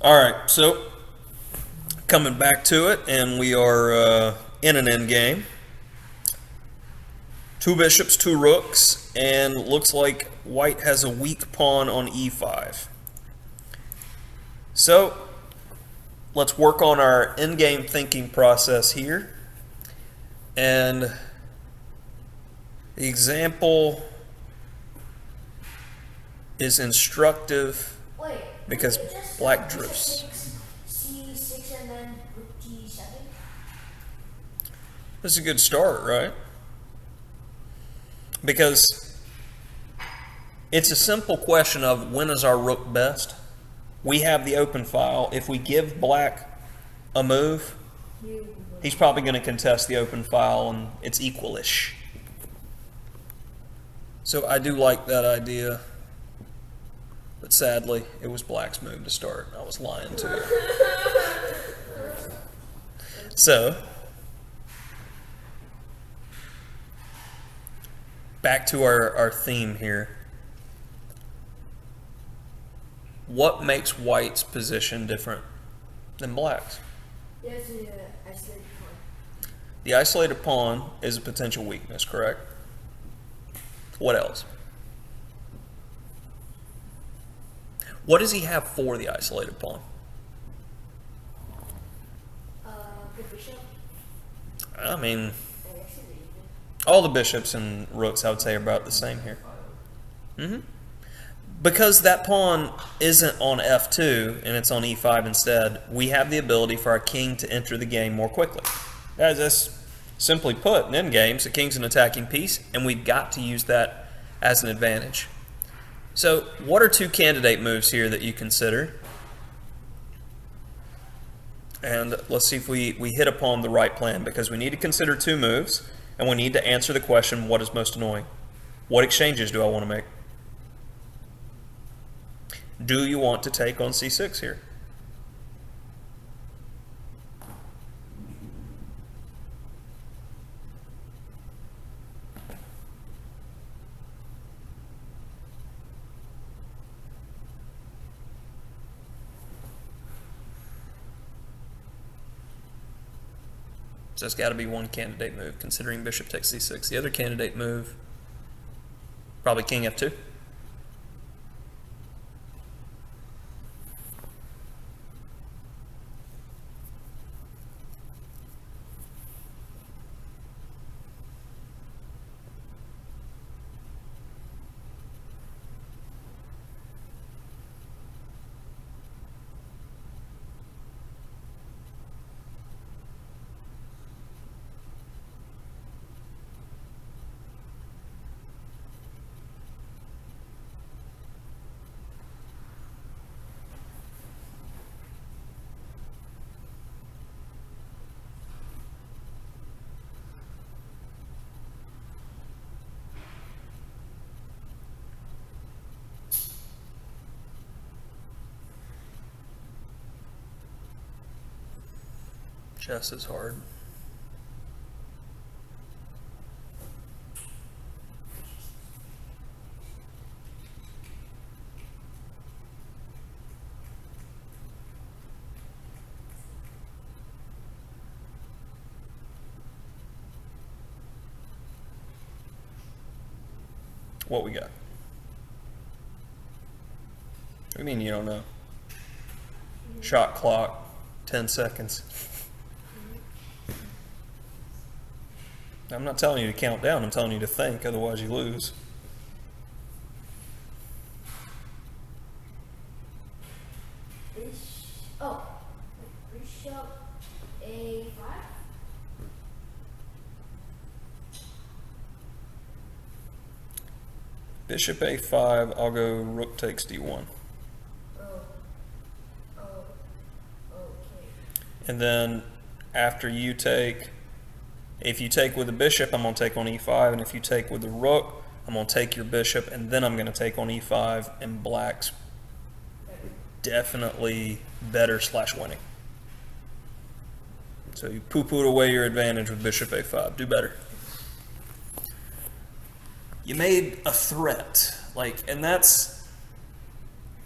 All right, so coming back to it, and we are in an endgame. Two bishops, two rooks, and looks like white has a weak pawn on e5. So let's work on our endgame thinking process here. And the example is instructive because black drifts. C6 and then rook D7. That's a good start, right? Because it's a simple question of when is our rook best. We have the open file. If we give black a move, he's probably going to contest the open file, and it's equalish. So I do like that idea. But sadly, it was black's move to start. I was lying to you. So, back to our theme here. What makes white's position different than black's? There's the isolated pawn. The isolated pawn is a potential weakness, correct? What else? What does he have for the isolated pawn? The bishop. I mean, all the bishops and rooks, I would say, are about the same here. Because that pawn isn't on f2 and it's on e5 instead, we have the ability for our king to enter the game more quickly. That's simply put, in endgames, the king's an attacking piece, and we've got to use that as an advantage. So, what are two candidate moves here that you consider? And let's see if we hit upon the right plan, because we need to consider two moves, and we need to answer the question, what is most annoying? What exchanges do I want to make? Do you want to take on c6 here? So that's got to be one candidate move, considering bishop takes c6. The other candidate move, probably king f2. Chess is hard. What we got? What do you mean you don't know? Shot clock, 10 seconds. I'm not telling you to count down, I'm telling you to think, otherwise you lose. Bishop A5? Bishop A5, I'll go rook takes D1. Okay. And then after you take, if you take with the bishop, I'm going to take on E5, and if you take with the rook, I'm going to take your bishop, and then I'm going to take on E5, and black's definitely better / winning. So you poo-pooed away your advantage with bishop A5. Do better. You made a threat, and that's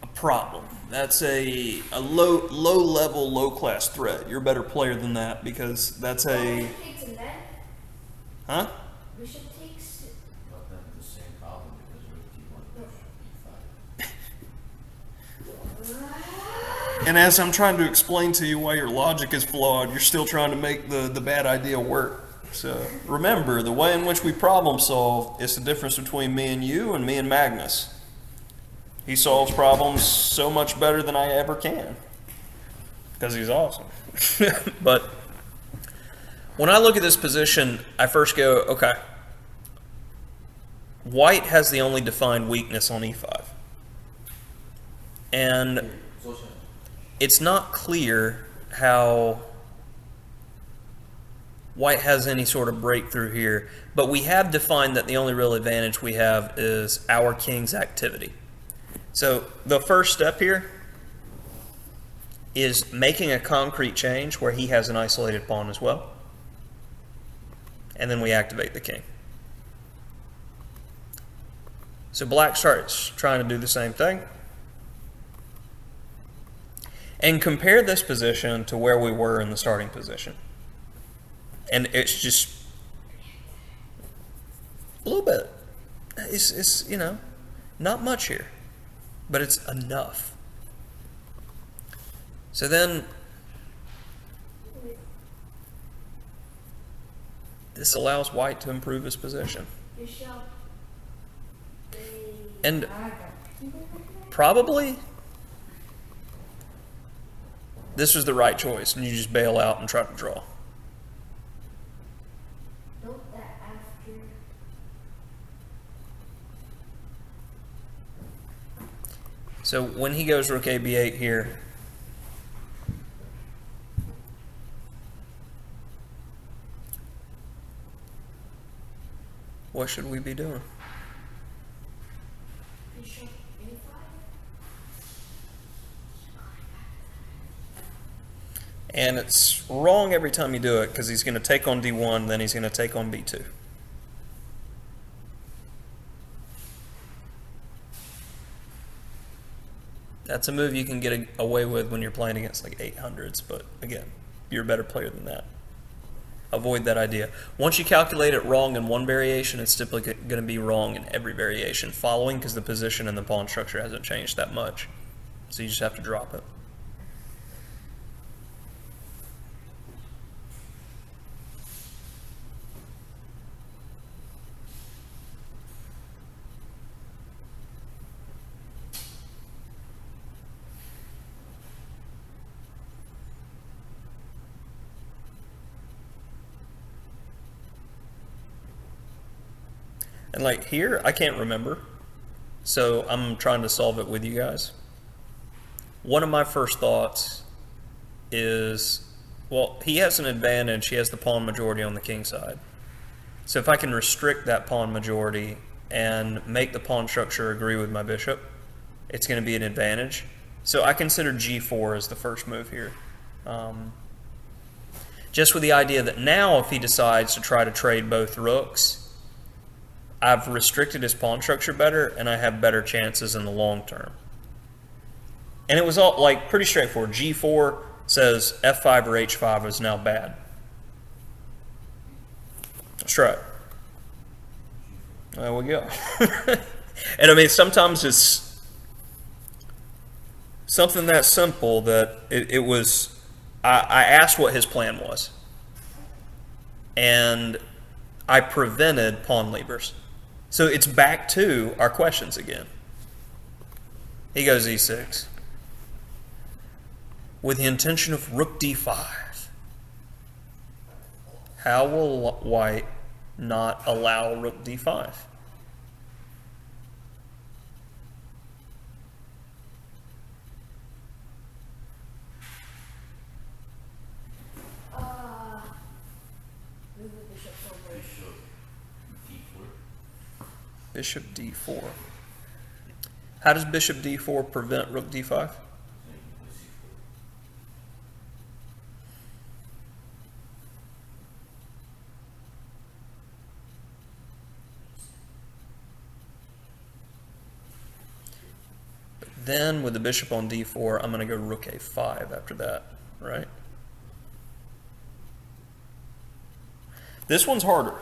a problem. That's a low level, low class threat. You're a better player than that because that's a Bishop takes and then huh? bishop takes. But then the same problem because rook d1, bishop e5. And as I'm trying to explain to you why your logic is flawed, you're still trying to make the bad idea work. So remember, the way in which we problem solve is the difference between me and you and me and Magnus. He solves problems so much better than I ever can because he's awesome. But when I look at this position, I first go, okay, white has the only defined weakness on e5. And it's not clear how white has any sort of breakthrough here, but we have defined that the only real advantage we have is our king's activity. So the first step here is making a concrete change where he has an isolated pawn as well. And then we activate the king. So black starts trying to do the same thing. And compare this position to where we were in the starting position. And it's just a little bit. It's you know, not much here. But it's enough. So then, this allows white to improve his position. Bishop. And probably, this was the right choice, and you just bail out and try to draw. Note that after. So when he goes rook a b8 here, what should we be doing? Bishop a5. And it's wrong every time you do it because he's going to take on d1, then he's going to take on b2. That's a move you can get away with when you're playing against like 800s, but again, you're a better player than that. Avoid that idea. Once you calculate it wrong in one variation, it's typically going to be wrong in every variation following because the position and the pawn structure hasn't changed that much. So you just have to drop it. And like here, I can't remember. So I'm trying to solve it with you guys. One of my first thoughts is, well, he has an advantage. He has the pawn majority on the king side. So if I can restrict that pawn majority and make the pawn structure agree with my bishop, it's going to be an advantage. So I consider g4 as the first move here. Just with the idea that now if he decides to try to trade both rooks, I've restricted his pawn structure better, and I have better chances in the long term. And it was all like pretty straightforward. G4 says F5 or H5 is now bad. Let's try it. There we go. And I mean, sometimes it's something that simple that it was. I asked what his plan was, and I prevented pawn levers. So it's back to our questions again. He goes e6 with the intention of rook d5. How will white not allow rook d5? Move the bishop forward. Bishop d4. Bishop d4. How does bishop d4 prevent rook d5? Then with the bishop on d4, I'm going to go rook a5 after that, right? This one's harder.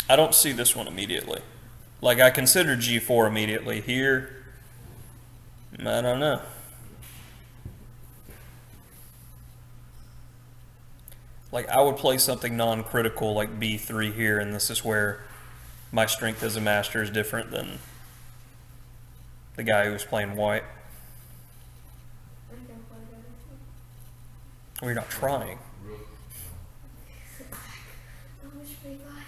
I don't see this one immediately. Like, I consider g4 immediately. Here, I don't know. Like, I would play something non-critical like b3 here, and this is where my strength as a master is different than the guy who was playing white. I can play that too. Well, you're not trying. Rook. How much big guy?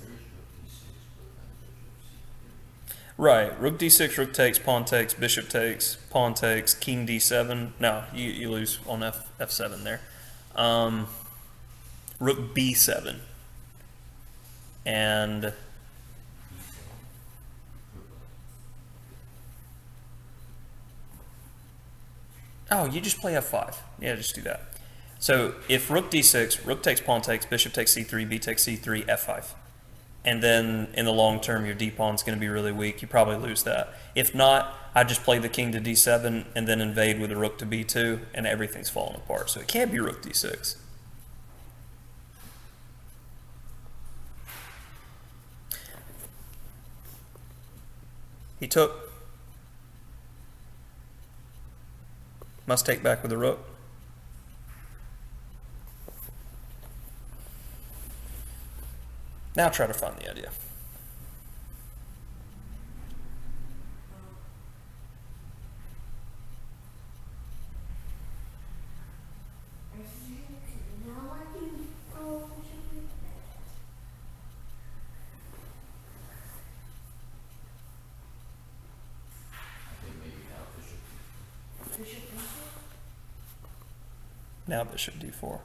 There is rook d6, but then bishop c3. Right. Rook d6, rook takes, pawn takes, bishop takes, pawn takes, king d7. No, you lose on f7 there. Rook b7. And oh, you just play f5. Yeah, just do that. So if rook d6, rook takes, pawn takes, bishop takes c3, b takes c3, f5. And then in the long term, your d-pawn's going to be really weak. You probably lose that. If not, I just play the king to d7 and then invade with a rook to b2, and everything's falling apart. So it can't be rook d6. He took. Must take back with the rook. Now try to find the idea. I think now I can go bishop I think maybe now bishop d4. Bishop d4. Now bishop d4.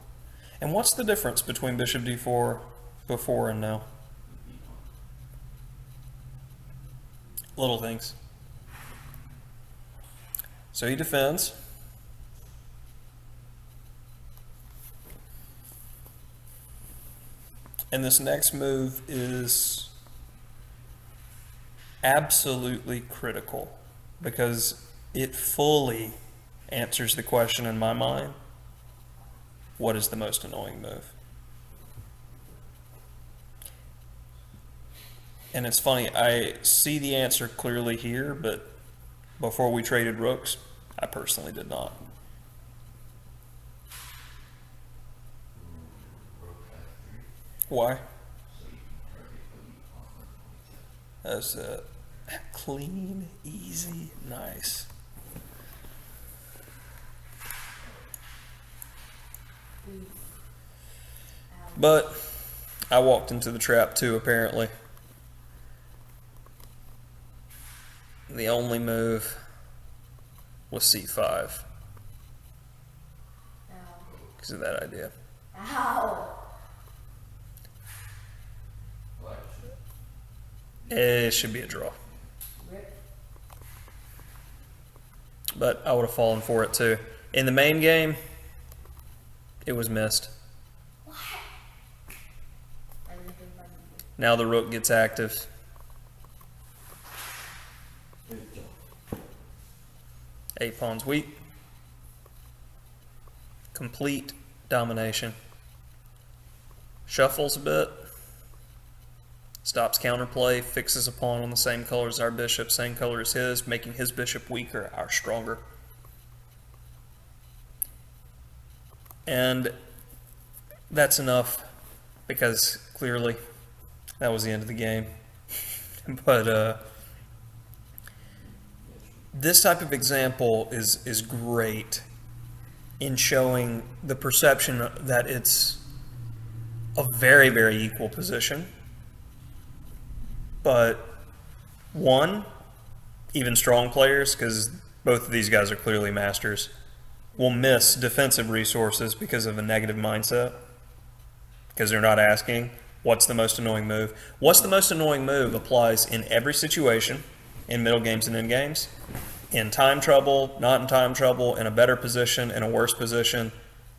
And what's the difference between bishop d4 before and now? b1. Little things. So he defends. And this next move is absolutely critical because it fully answers the question in my mind, what is the most annoying move? And it's funny, I see the answer clearly here, but before we traded rooks, I personally did not. Rook f3. Why? So you can target the pawn. That's clean, easy, nice. But I walked into the trap too, apparently. The only move was c5 Ow. because of that idea. Ow. Well, actually, It should be a draw. Rip. But I would have fallen for it too. In the main game, it was missed. What? I didn't think about it. Now the rook gets active. A pawn's weak. Complete domination. Shuffles a bit. Stops counterplay. Fixes a pawn on the same color as our bishop, same color as his, making his bishop weaker, our stronger. And that's enough because clearly that was the end of the game. But this type of example is great in showing the perception that it's a very, very equal position. But one, even strong players, because both of these guys are clearly masters, will miss defensive resources because of a negative mindset, because they're not asking, what's the most annoying move? What's the most annoying move applies in every situation, in middle games and end games, in time trouble, not in time trouble, in a better position, in a worse position,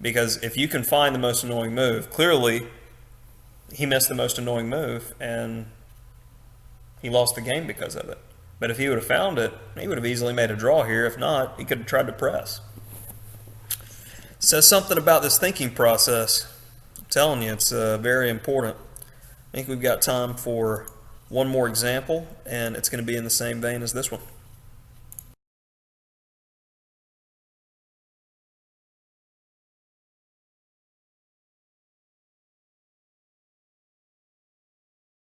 because if you can find the most annoying move, clearly he missed the most annoying move, and He lost the game because of it. But if he would have found it, he would have easily made a draw here. If not, he could have tried to press. Says something about this thinking process. I'm telling you, it's very important. I think we've got time for one more example, and it's going to be in the same vein as this one.